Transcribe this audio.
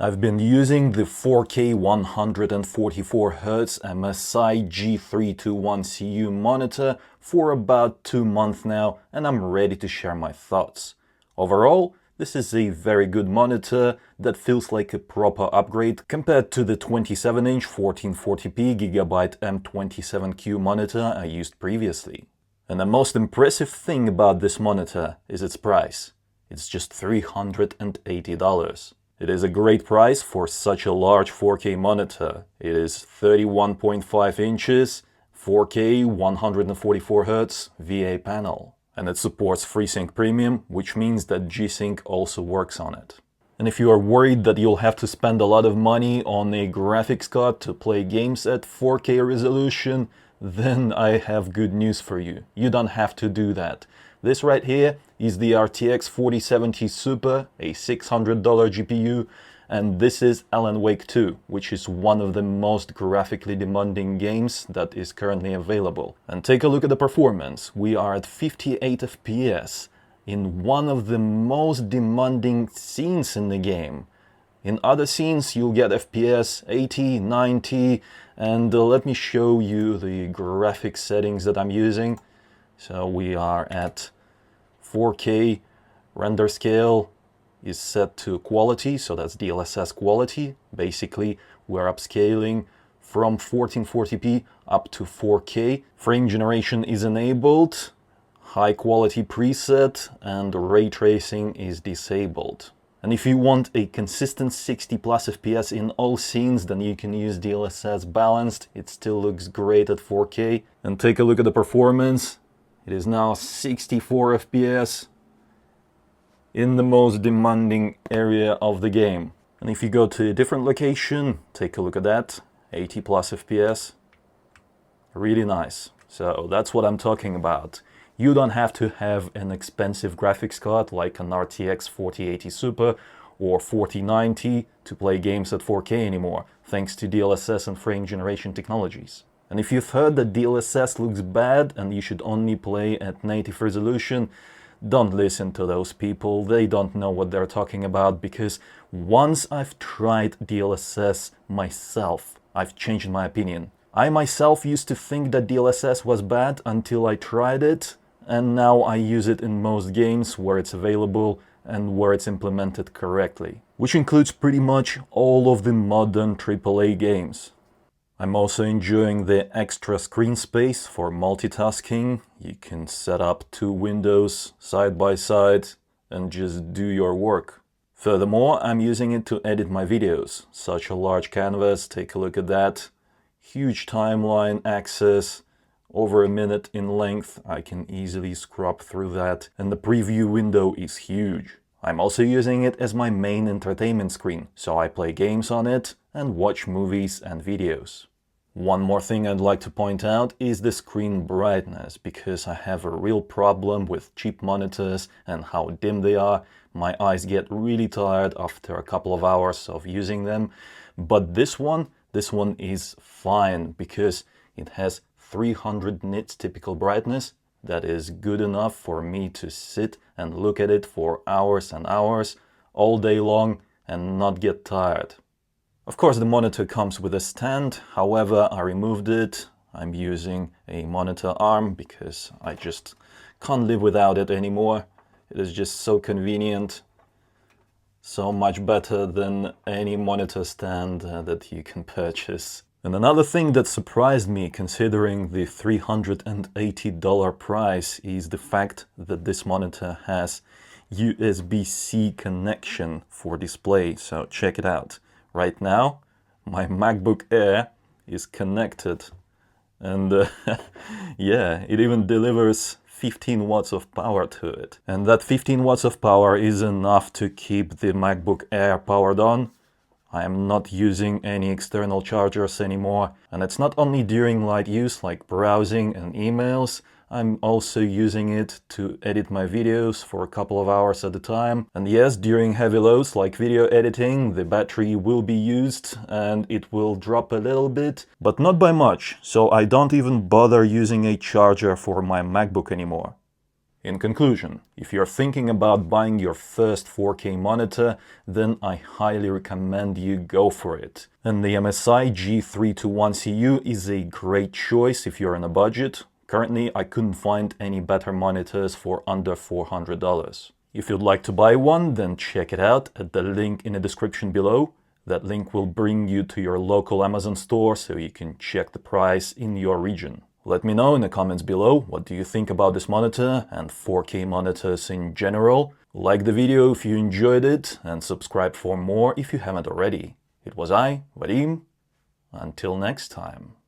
I've been using the 4K 144Hz MSI G321CU monitor for about 2 months now, and I'm ready to share my thoughts. Overall, this is a very good monitor that feels like a proper upgrade compared to the 27-inch 1440p Gigabyte M27Q monitor I used previously. And the most impressive thing about this monitor is its price. It's just $380. It is a great price for such a large 4K monitor. It is 31.5 inches, 4K 144Hz VA panel. And it supports FreeSync Premium, which means that G-Sync also works on it. And if you are worried that you'll have to spend a lot of money on a graphics card to play games at 4K resolution, then I have good news for you. You don't have to do that. This right here is the RTX 4070 Super, a $600 GPU, and this is Alan Wake 2, which is one of the most graphically demanding games that is currently available. And take a look at the performance. We are at 58 FPS in one of the most demanding scenes in the game. In other scenes you'll get FPS 80, 90, and let me show you the graphics settings that I'm using. So we are at 4K, render scale is set to quality, so that's DLSS quality. Basically, we're upscaling from 1440p up to 4K. Frame generation is enabled, high quality preset, and ray tracing is disabled. And if you want a consistent 60 plus FPS in all scenes, then you can use DLSS balanced. It still looks great at 4K. And take a look at the performance. It is now 64 FPS in the most demanding area of the game. And if you go to a different location, take a look at that, 80 plus FPS. Really nice. So that's what I'm talking about. You don't have to have an expensive graphics card like an RTX 4080 Super or 4090 to play games at 4K anymore, thanks to DLSS and frame generation technologies. And if you've heard that DLSS looks bad and you should only play at native resolution, don't listen to those people. They don't know what they're talking about, because once I've tried DLSS myself, I've changed my opinion. I myself used to think that DLSS was bad until I tried it, and now I use it in most games where it's available and where it's implemented correctly, which includes pretty much all of the modern AAA games. I'm also enjoying the extra screen space for multitasking. You can set up 2 windows side by side and just do your work. Furthermore, I'm using it to edit my videos. Such a large canvas, take a look at that. Huge timeline access, over a minute in length. I can easily scrub through that, and the preview window is huge. I'm also using it as my main entertainment screen, so I play games on it and watch movies and videos. One more thing I'd like to point out is the screen brightness, because I have a real problem with cheap monitors and how dim they are. My eyes get really tired after a couple of hours of using them. But this one is fine, because it has 300 nits typical brightness. That is good enough for me to sit and look at it for hours and hours, all day long, and not get tired. Of course, the monitor comes with a stand, however, I removed it. I'm using a monitor arm because I just can't live without it anymore. It is just so convenient, so much better than any monitor stand that you can purchase. And another thing that surprised me, considering the $380 price, is the fact that this monitor has USB-C connection for display. So check it out. Right now, my MacBook Air is connected, and yeah, it even delivers 15 watts of power to it. And that 15 watts of power is enough to keep the MacBook Air powered on. I am not using any external chargers anymore, and it's not only during light use like browsing and emails. I'm also using it to edit my videos for a couple of hours at a time. And yes, during heavy loads like video editing, the battery will be used and it will drop a little bit, but not by much. So I don't even bother using a charger for my MacBook anymore. In conclusion, if you're thinking about buying your first 4K monitor, then I highly recommend you go for it. And the MSI G321CU is a great choice if you're on a budget. Currently, I couldn't find any better monitors for under $400. If you'd like to buy one, then check it out at the link in the description below. That link will bring you to your local Amazon store so you can check the price in your region. Let me know in the comments below what do you think about this monitor and 4K monitors in general. Like the video if you enjoyed it and subscribe for more if you haven't already. It was I, Vadim. Until next time.